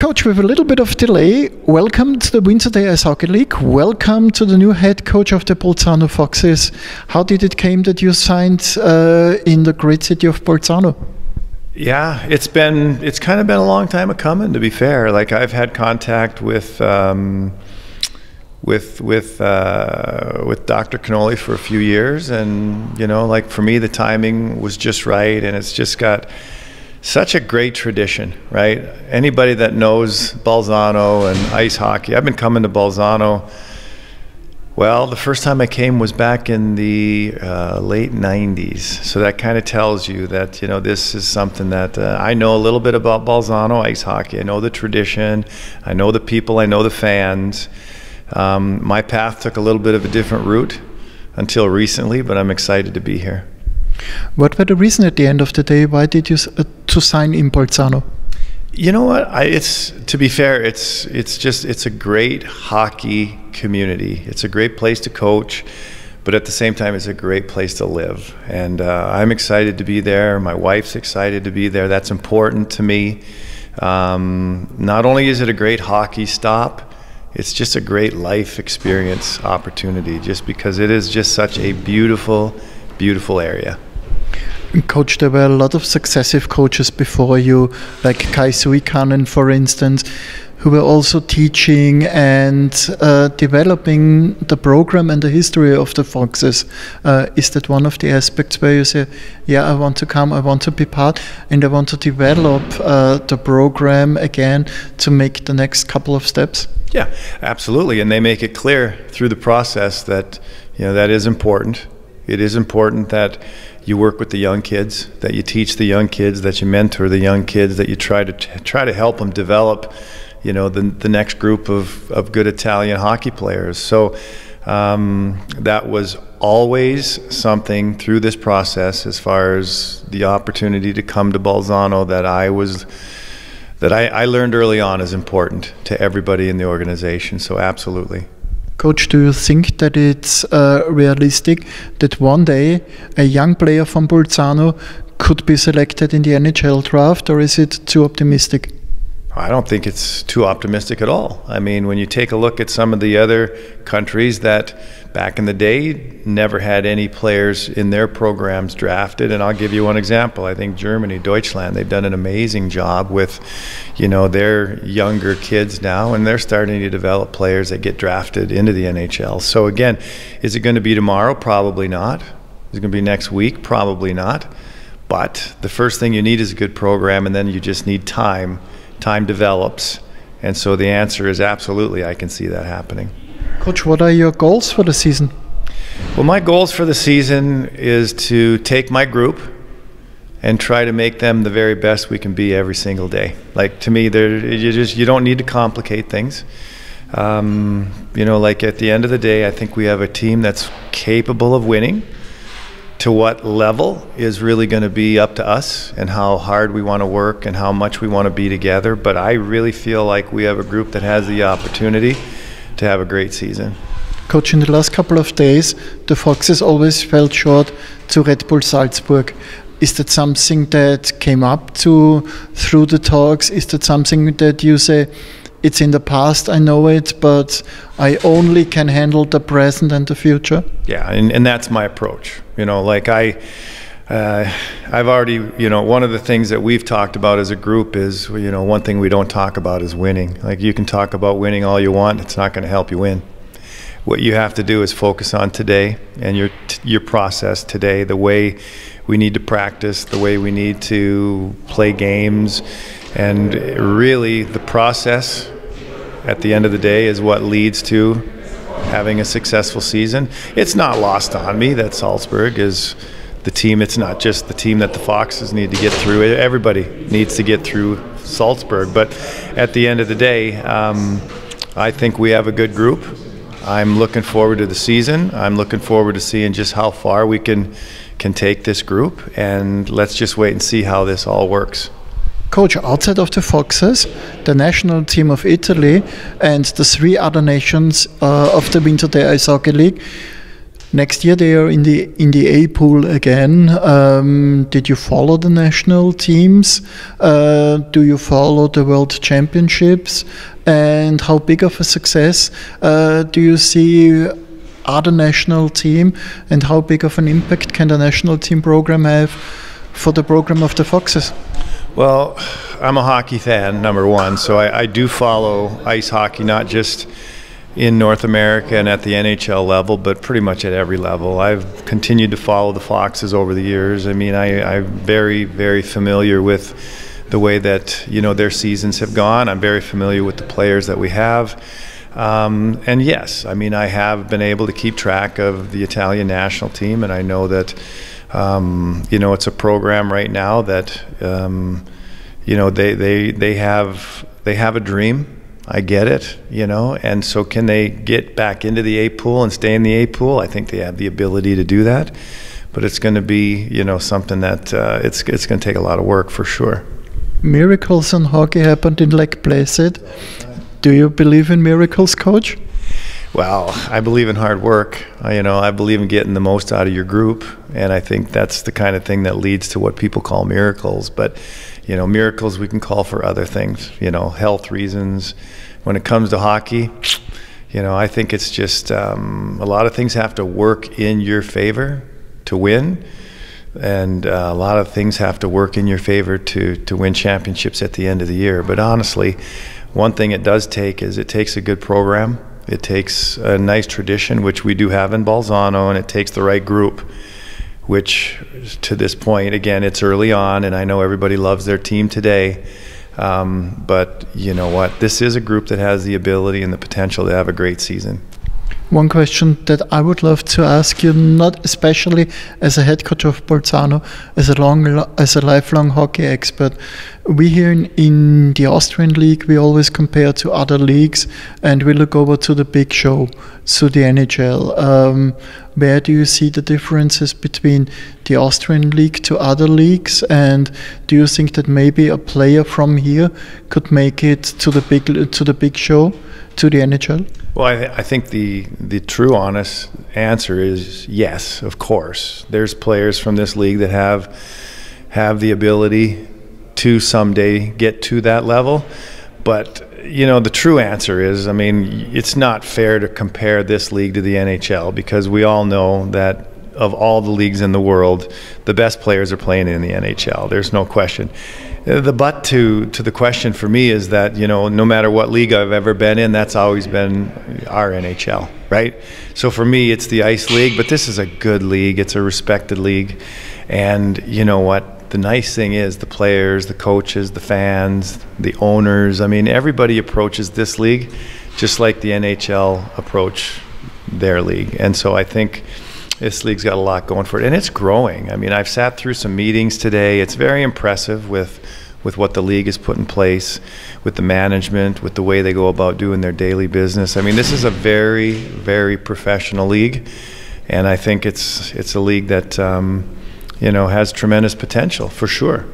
Coach, with a little bit of delay, welcome to the Winter Day Ice Hockey League. Welcome to the new head coach of the Bolzano Foxes. How did it came that you signed in the great city of Bolzano? Yeah, it's kind of been a long time coming, to be fair. Like, I've had contact with Dr. Cannoli for a few years, and like, for me the timing was just right, and it's just got such a great tradition, right? Anybody that knows Bolzano and ice hockey, I've been coming to Bolzano. Well, the first time I came was back in the late 90s. So that kind of tells you that, this is something that I know a little bit about Bolzano ice hockey. I know the tradition, I know the people, I know the fans. My path took a little bit of a different route until recently, but I'm excited to be here. What were the reason at the end of the day? Why did you to sign in Bolzano? You know what? To be fair, it's a great hockey community. It's a great place to coach, but at the same time, it's a great place to live. And I'm excited to be there. My wife's excited to be there. That's important to me. Not only is it a great hockey stop, it's just a great life experience opportunity, just because it is just such a beautiful, beautiful area. Coach, there were a lot of successive coaches before you, like Kai Suikanen, for instance, who were also teaching and developing the program and the history of the Foxes. Is that one of the aspects where you say, yeah, I want to come, I want to be part, and I want to develop the program again to make the next couple of steps? Yeah, absolutely. And they make it clear through the process that, that is important. It is important that you work with the young kids, that you teach the young kids, that you mentor the young kids, that you try to help them develop, the next group of good Italian hockey players. So that was always something through this process, as far as the opportunity to come to Bolzano, that I learned early on is important to everybody in the organization. So absolutely. Coach, do you think that it's realistic that one day a young player from Bolzano could be selected in the NHL draft, or is it too optimistic? I don't think it's too optimistic at all. I mean, when you take a look at some of the other countries that back in the day never had any players in their programs drafted, and I'll give you one example. I think Germany, Deutschland, they've done an amazing job with, their younger kids now, and they're starting to develop players that get drafted into the NHL. So again, is it going to be tomorrow? Probably not. Is it going to be next week? Probably not. But the first thing you need is a good program, and then you just need time. Time develops, and so the answer is absolutely, I can see that happening. Coach, what are your goals for the season? Well, my goals for the season is to take my group and try to make them the very best we can be every single day. Like, to me, you don't need to complicate things. Like, at the end of the day, I think we have a team that's capable of winning. To what level is really going to be up to us, and how hard we want to work and how much we want to be together. But I really feel like we have a group that has the opportunity to have a great season. Coach, in the last couple of days, the Foxes always fell short to Red Bull Salzburg. Is that something that came up through the talks? Is that something that you say, it's in the past, I know it, but I only can handle the present and the future? Yeah, and that's my approach. Like, I've already, one of the things that we've talked about as a group is, one thing we don't talk about is winning. Like, you can talk about winning all you want, it's not going to help you win. What you have to do is focus on today and your process today, the way we need to practice, the way we need to play games, and really the process at the end of the day is what leads to having a successful season. It's not lost on me that Salzburg is the team. It's not just the team that the Foxes need to get through. Everybody needs to get through Salzburg. But at the end of the day, I think we have a good group. I'm looking forward to the season. I'm looking forward to seeing just how far we can take this group. And let's just wait and see how this all works. Coach, outside of the Foxes, the national team of Italy and the 3 other nations of the Winter Day Ice Hockey League, Next year they are in the A pool again. Did you follow the national teams? Do you follow the World Championships? And how big of a success do you see other national team? And how big of an impact can the national team program have for the program of the Foxes? Well, I'm a hockey fan, number one, so I do follow ice hockey, not just in North America and at the NHL level, but pretty much at every level. I've continued to follow the Foxes over the years. I mean, I'm very, very familiar with the way that, you know, their seasons have gone. I'm very familiar with the players that we have. And yes, I mean, I have been able to keep track of the Italian national team, and I know that, you know, it's a program right now that, you know, they have a dream. I get it, you know, and so can they get back into the A pool and stay in the A pool? I think they have the ability to do that, but it's going to be, you know, something that it's going to take a lot of work for sure. Miracles in hockey happened in Lake Placid. Do you believe in miracles, Coach? Well, I believe in hard work. You know, I believe in getting the most out of your group, and I think that's the kind of thing that leads to what people call miracles. But, you know, miracles we can call for other things, you know, health reasons. When it comes to hockey, you know, I think it's just a lot of things have to work in your favor to win, and a lot of things have to work in your favor to win championships at the end of the year. But honestly, one thing it does take is it takes a good program. It takes a nice tradition, which we do have in Bolzano, and it takes the right group, which to this point, again, it's early on, and I know everybody loves their team today. But you know what? This is a group that has the ability and the potential to have a great season. One question that I would love to ask you, not especially as a head coach of Bolzano, as a lifelong hockey expert. We here in the Austrian league, we always compare to other leagues, and we look over to the big show, to the NHL. Where do you see the differences between the Austrian league to other leagues, and do you think that maybe a player from here could make it to the big show, to the NHL? Well, I think the true honest answer is yes, of course. There's players from this league that have the ability to someday get to that level. But, you know, the true answer is, I mean, it's not fair to compare this league to the NHL, because we all know that of all the leagues in the world, the best players are playing in the NHL. There's no question. The but to the question for me is that, you know, no matter what league I've ever been in, that's always been our NHL, right? So for me, it's the Ice League, but this is a good league. It's a respected league. And you know what? The nice thing is the players, the coaches, the fans, the owners, I mean, everybody approaches this league just like the NHL approach their league. And so I think this league's got a lot going for it, and it's growing. I mean, I've sat through some meetings today. It's very impressive with what the league has put in place, with the management, with the way they go about doing their daily business. I mean, this is a very, very professional league, and I think it's a league that you know, has tremendous potential for sure.